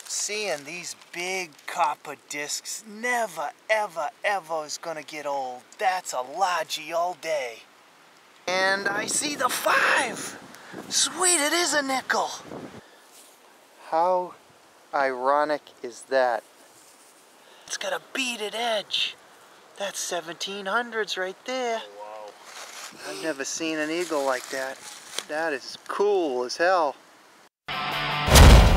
seeing these big copper discs never, ever, ever is gonna get old. That's a lodgy all day. And I see the 5. Sweet, it is a nickel. How ironic is that? It's got a beaded edge. That's 1700s right there. Oh, wow. I've never seen an eagle like that. That is cool as hell.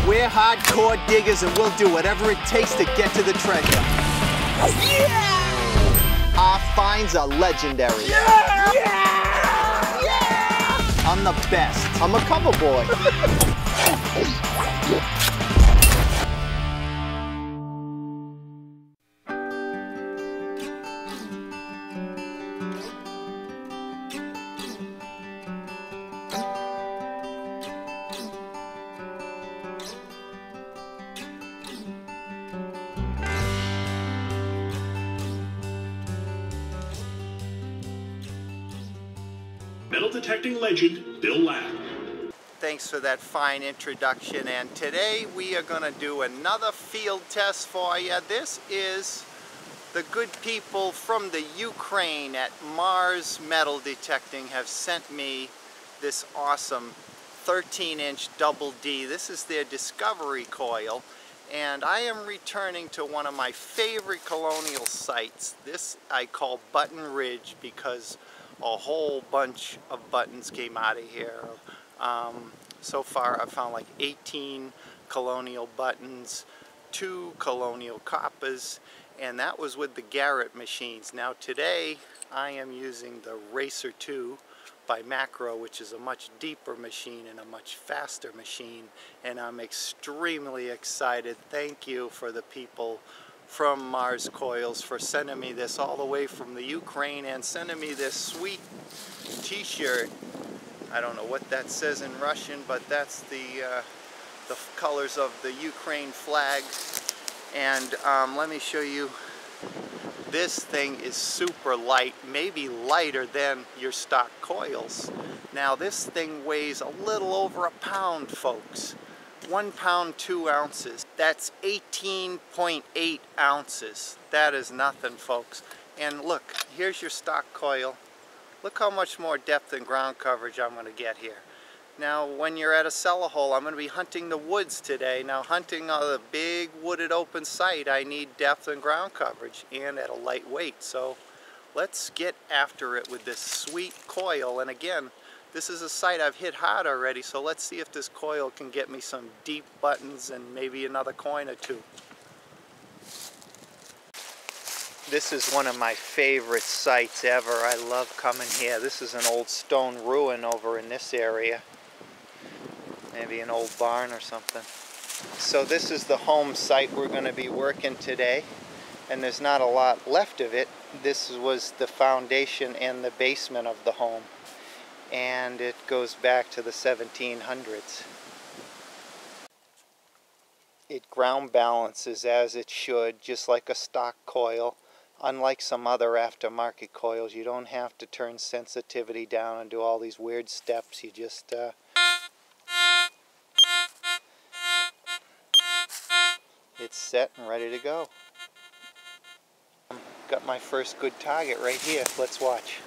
We're hardcore diggers and we'll do whatever it takes to get to the treasure. Yeah! Our finds are legendary. Yeah! Yeah! Yeah! I'm the best. I'm a cover boy. Metal detecting legend, Bill Ladd. Thanks for that fine introduction, and today we are going to do another field test for you. This is the good people from the Ukraine at Mars Metal Detecting have sent me this awesome 13-inch double D. This is their Discovery coil, and I am returning to one of my favorite Colonial sites. This I call Button Ridge because a whole bunch of buttons came out of here. So far I've found like 18 Colonial buttons, 2 Colonial coppers, and that was with the Garrett machines. Now today I am using the Racer 2 by Makro, which is a much deeper machine and a much faster machine, and I'm extremely excited. Thank you for the people from Mars Coils for sending me this all the way from the Ukraine and sending me this sweet t-shirt. I don't know what that says in Russian, but that's the colors of the Ukraine flag. And let me show you, this thing is super light, maybe lighter than your stock coils. Now this thing weighs a little over a pound, folks. 1 pound 2 ounces. That's 18.8 ounces. That is nothing, folks. And look, here's your stock coil. Look how much more depth and ground coverage I'm going to get here. Now when you're at a cellar hole, I'm going to be hunting the woods today. Now hunting on a big wooded open site, I need depth and ground coverage and at a light weight. So let's get after it with this sweet coil. And again, this is a site I've hit hard already, so let's see if this coil can get me some deep buttons and maybe another coin or 2. This is one of my favorite sites ever. I love coming here. This is an old stone ruin over in this area. Maybe an old barn or something. So this is the home site we're going to be working today, and there's not a lot left of it. This was the foundation and the basement of the home, and it goes back to the 1700s. It ground balances as it should, just like a stock coil. Unlike some other aftermarket coils, you don't have to turn sensitivity down and do all these weird steps. You just it's set and ready to go. Got my first good target right here. Let's watch.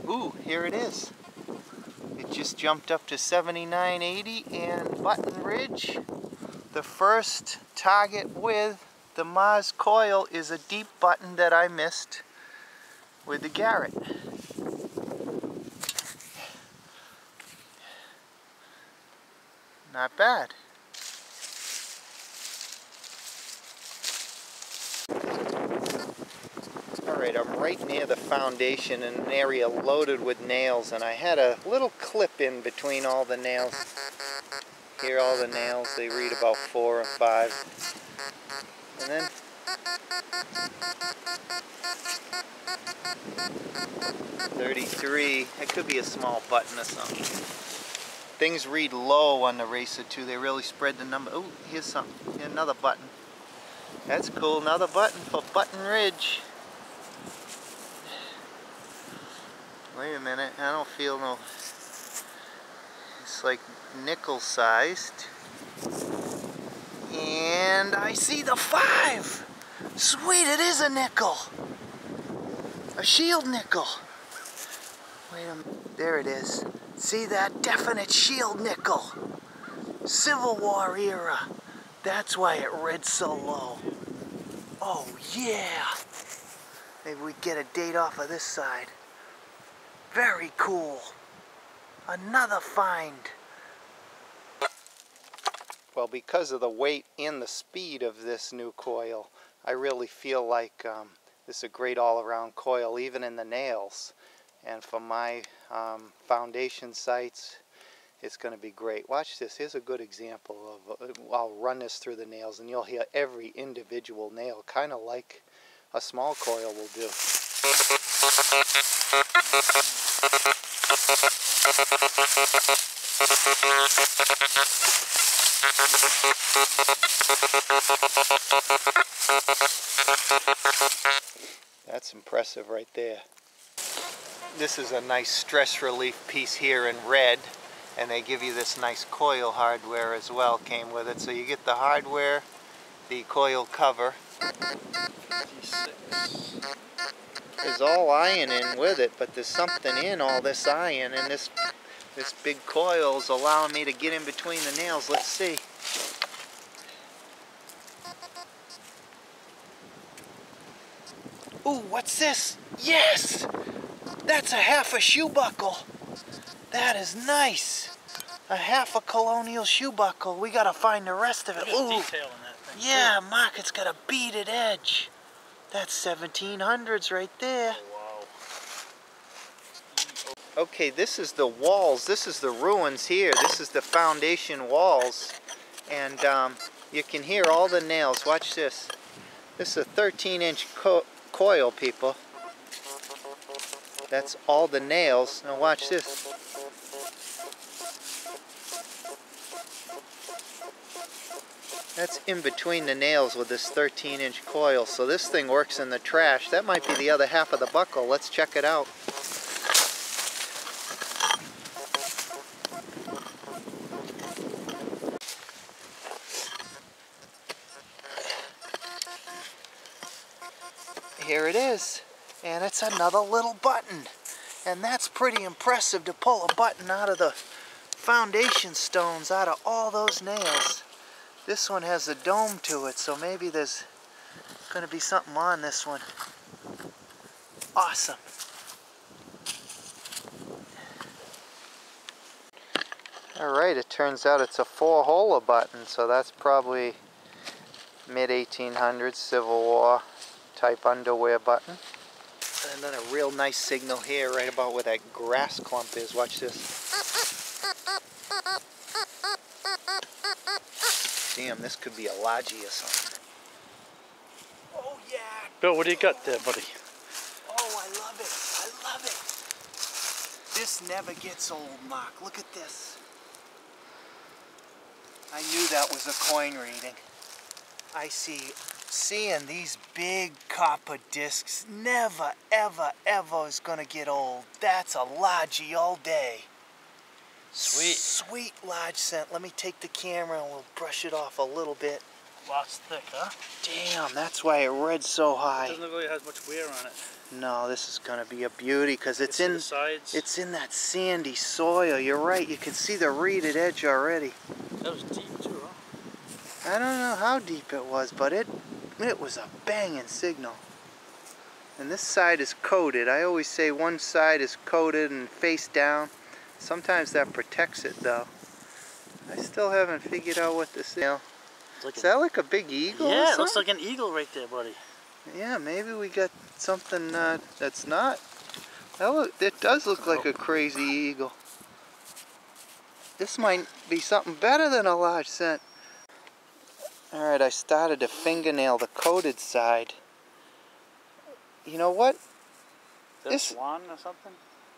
Ooh, here it is. It just jumped up to 79.80 and Button Ridge. The first target with the Mars coil is a deep button that I missed with the Garrett. Not bad. Alright, I'm right near the foundation in an area loaded with nails, and I had a little clip in between all the nails. Here all the nails, they read about 4 and 5. And then 33. It could be a small button or something. Things read low on the Racer too. They really spread the number. Oh, here's something. Here's another button. That's cool. Another button for Button Ridge. Wait a minute. I don't feel no... It's like nickel sized. And I see the 5! Sweet, it is a nickel! A shield nickel! Wait a minute, there it is. See that? Definite shield nickel! Civil War era. That's why it read so low. Oh yeah! Maybe we get a date off of this side. Very cool. Another find. Well, because of the weight and the speed of this new coil, I really feel like this is a great all-around coil, even in the nails. And for my foundation sites, it's going to be great. Watch this. Here's a good example of, I'll run this through the nails and you'll hear every individual nail, kind of like a small coil will do. That's impressive right there. This is a nice stress relief piece here in red, and they give you this nice coil hardware as well, came with it. So you get the hardware, the coil cover. There's all iron in with it, but there's something in all this iron, and this big coil is allowing me to get in between the nails. Let's see. Ooh, what's this? Yes! That's a half a shoe buckle. That is nice. A half a Colonial shoe buckle. We gotta find the rest of it. There's Ooh. detail in that thing. Yeah, Mark, it's got a beaded edge. That's 1700s right there. Oh, wow. Okay, this is the walls. This is the ruins here. This is the foundation walls. And you can hear all the nails. Watch this. This is a 13-inch coil, people. That's all the nails. Now watch this. That's in between the nails with this 13-inch coil. So this thing works in the trash. That might be the other half of the buckle. Let's check it out. Here it is. And it's another little button. And that's pretty impressive to pull a button out of the foundation stones, out of all those nails. This one has a dome to it, so maybe there's going to be something on this one. Awesome. Alright, it turns out it's a 4-holer button, so that's probably mid-1800s Civil War type underwear button. And then a real nice signal here, right about where that grass clump is. Watch this. Damn, this could be a lodgy or something. Oh yeah! Bill, what do you got there, buddy? Oh, I love it. I love it. This never gets old, Mark. Look at this. I knew that was a coin reading. I seeing these big copper discs never, ever, ever is gonna get old. That's a lodgy all day. Sweet. Sweet large scent. Let me take the camera and we'll brush it off a little bit. Wow, it's thick, huh? Damn, that's why it read so high. It doesn't look like it has much wear on it. No, this is gonna be a beauty because it's in the sides. It's in that sandy soil. You're right. You can see the reeded edge already. That was deep too, huh? I don't know how deep it was, but it was a banging signal. And this side is coated. I always say one side is coated and face down. Sometimes that protects it though. I still haven't figured out what this is. Is that like a big eagle? Yeah, it looks like an eagle right there, buddy. Yeah, maybe we got something that's not. It does look like a crazy eagle. This might be something better than a large scent. Alright, I started to fingernail the coated side. You know what? This one or something?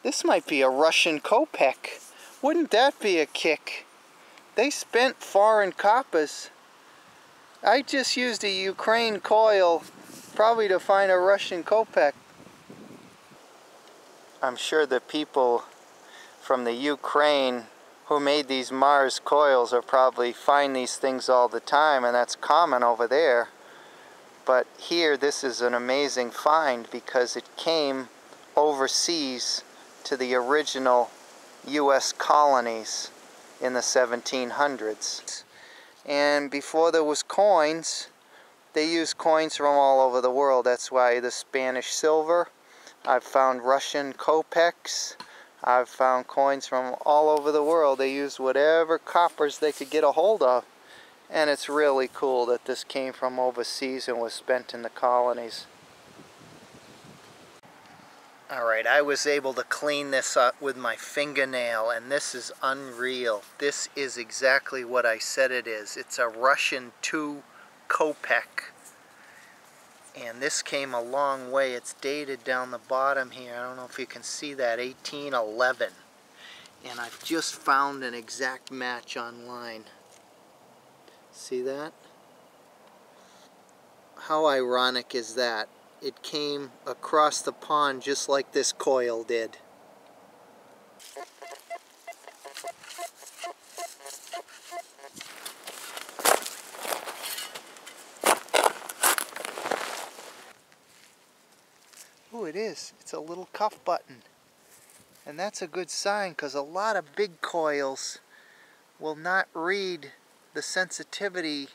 This might be a Russian kopeck. Wouldn't that be a kick? They spent foreign coppers. I just used a Ukraine coil probably to find a Russian kopeck. I'm sure the people from the Ukraine who made these Mars coils are probably find these things all the time, and that's common over there. But here this is an amazing find because it came overseas to the original US colonies in the 1700s. And before there was coins, they used coins from all over the world. That's why the Spanish silver, I've found Russian kopecks, I've found coins from all over the world. They used whatever coppers they could get a hold of. And it's really cool that this came from overseas and was spent in the colonies. Alright, I was able to clean this up with my fingernail, and this is unreal. This is exactly what I said it is. It's a Russian 2 kopeck. And this came a long way. It's dated down the bottom here. I don't know if you can see that, 1811. And I've just found an exact match online. See that? How ironic is that? It came across the pond just like this coil did. Oh, it is. It's a little cuff button. And that's a good sign because a lot of big coils will not read. The sensitivity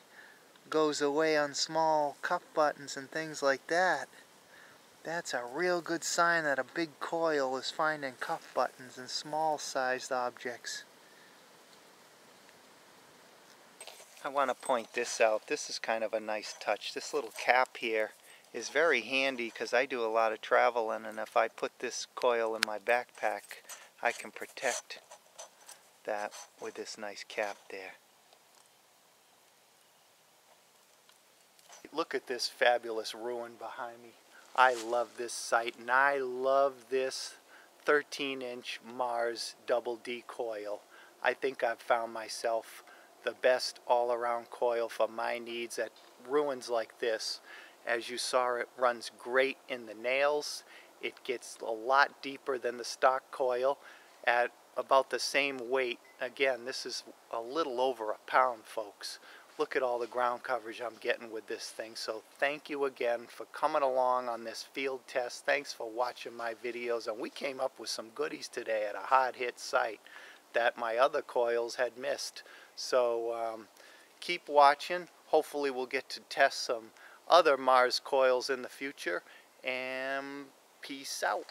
goes away on small cuff buttons and things like that. That's a real good sign that a big coil is finding cuff buttons and small sized objects. I want to point this out. This is kind of a nice touch. This little cap here is very handy because I do a lot of traveling, and if I put this coil in my backpack, I can protect that with this nice cap there. Look at this fabulous ruin behind me. I love this site, and I love this 13-inch Mars Double D coil. I think I've found myself the best all-around coil for my needs at ruins like this. As you saw, it runs great in the nails. It gets a lot deeper than the stock coil at about the same weight. Again, this is a little over a pound, folks. Look at all the ground coverage I'm getting with this thing. So thank you again for coming along on this field test. Thanks for watching my videos. And we came up with some goodies today at a hard hit site that my other coils had missed. So keep watching. Hopefully we'll get to test some other Mars coils in the future. And peace out.